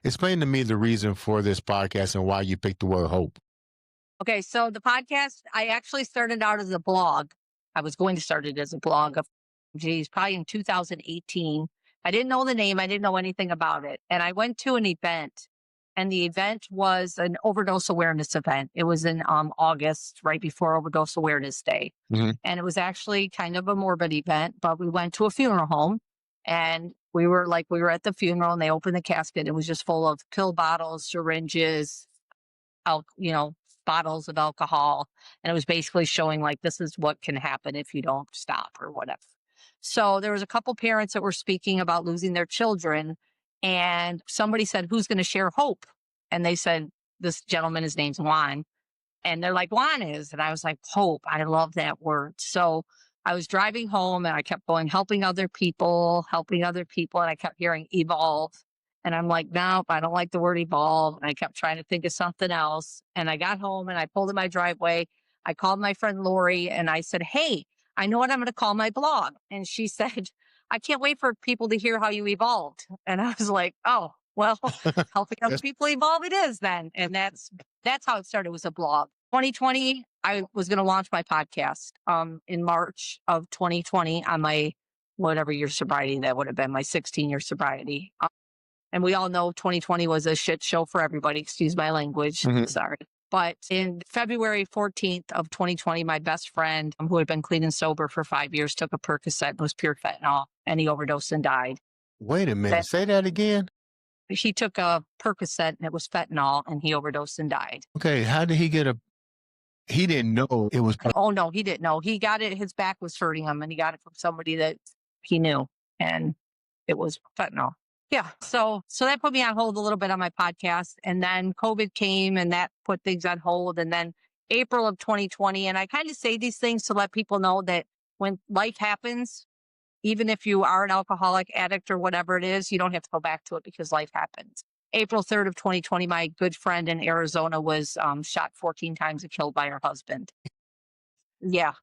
Explain to me the reason for this podcast and why you picked the word hope. Okay, so the podcast, I actually started out as a blog. I was going to start it as a blog probably in 2018. I didn't know the name. I didn't know anything about it. And I went to an event, and the event was an overdose awareness event. It was in August, right before Overdose Awareness Day. Mm-hmm. And it was actually kind of a morbid event, but we went to a funeral home, and we were at the funeral, and they opened the casket. It was just full of pill bottles, syringes, bottles of alcohol. And it was basically showing like, this is what can happen if you don't stop or whatever. So there was a couple parents that were speaking about losing their children, and somebody said, who's going to share hope? And they said, this gentleman, his name's Juan. And they're like, Juan is. And I was like, hope. I love that word. So I was driving home, and I kept going, helping other people. And I kept hearing evolve. And I'm like, nope, I don't like the word evolve. And I kept trying to think of something else. And I got home, and I pulled in my driveway. I called my friend Lori, and I said, hey, I know what I'm going to call my blog. And she said, I can't wait for people to hear how you evolved. And I was like, oh, well, helping other people evolve it is then. And that's how it started. It was a blog. 2020, I was going to launch my podcast in March of 2020 on my whatever year sobriety that would have been, my 16-year sobriety. And we all know 2020 was a shit show for everybody. Excuse my language. Mm-hmm. Sorry. But in February 14th of 2020, my best friend, who had been clean and sober for 5 years, took a Percocet and was pure fentanyl, and he overdosed and died. Wait a minute. Say that again. He took a Percocet and it was fentanyl, and he overdosed and died. Okay. How did he get he didn't know it was. Oh, no, he didn't know. He got it. His back was hurting him, and he got it from somebody that he knew, and it was fentanyl. Yeah. So that put me on hold a little bit on my podcast. And then COVID came, and that put things on hold. And then April of 2020. And I kind of say these things to let people know that when life happens, even if you are an alcoholic, addict, or whatever it is, you don't have to go back to it because life happens. April 3rd of 2020, my good friend in Arizona was shot 14 times and killed by her husband. Yeah.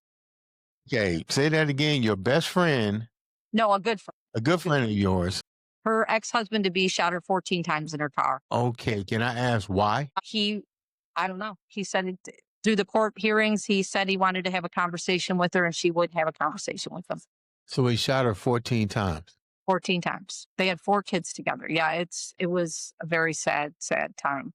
Okay. Say that again. Your best friend. No, a good friend. A good friend of yours. Her ex-husband to be shot her 14 times in her car. Okay. Can I ask why? I don't know. He said through the court hearings, he said he wanted to have a conversation with her, and she wouldn't have a conversation with him. So he shot her 14 times. 14 times. They had 4 kids together. Yeah, it was a very sad, sad time.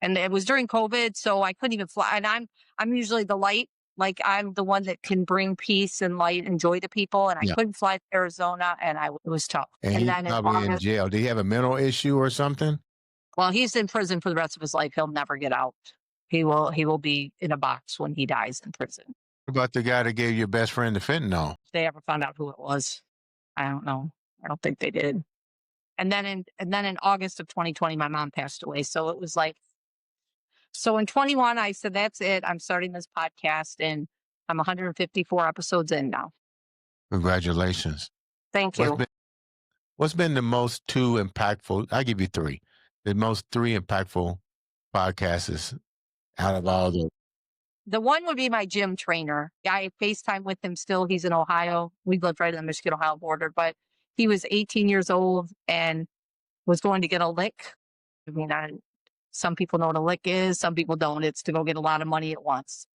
And it was during COVID, so I couldn't even fly. And I'm usually the light. Like, I'm the one that can bring peace and light and joy to people. And I couldn't fly to Arizona, and it was tough. And he's probably in jail. Did he have a mental issue or something? Well, he's in prison for the rest of his life. He'll never get out. He will be in a box when he dies in prison. What about the guy that gave your best friend the fentanyl? If they ever found out who it was, I don't know. I don't think they did. And then in August of 2020, my mom passed away. So it was like, so in 21, I said, that's it. I'm starting this podcast, and I'm 154 episodes in now. Congratulations. Thank you. What's been the most 2 impactful? I'll give you 3. The most 3 impactful podcasts out of all the. The one would be my gym trainer. I FaceTime with him still. He's in Ohio. We lived right on the Michigan-Ohio border, but he was 18 years old and was going to get a lick. I mean, some people know what a lick is. Some people don't. It's to go get a lot of money at once.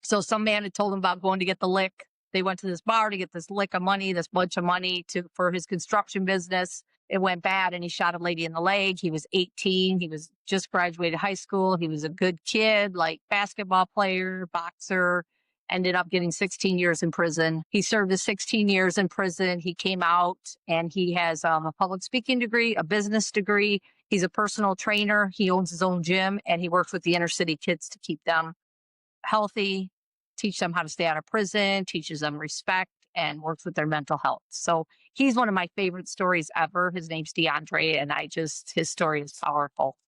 So some man had told him about going to get the lick. They went to this bar to get this lick of money, this bunch of money for his construction business. It went bad, and he shot a lady in the leg. He was 18. He was just graduated high school. He was a good kid, like basketball player, boxer, ended up getting 16 years in prison. He served his 16 years in prison. He came out, and he has a public speaking degree, a business degree. He's a personal trainer. He owns his own gym, and he works with the inner city kids to keep them healthy, teach them how to stay out of prison, teaches them respect, and works with their mental health. So he's one of my favorite stories ever. His name's DeAndre, and his story is powerful.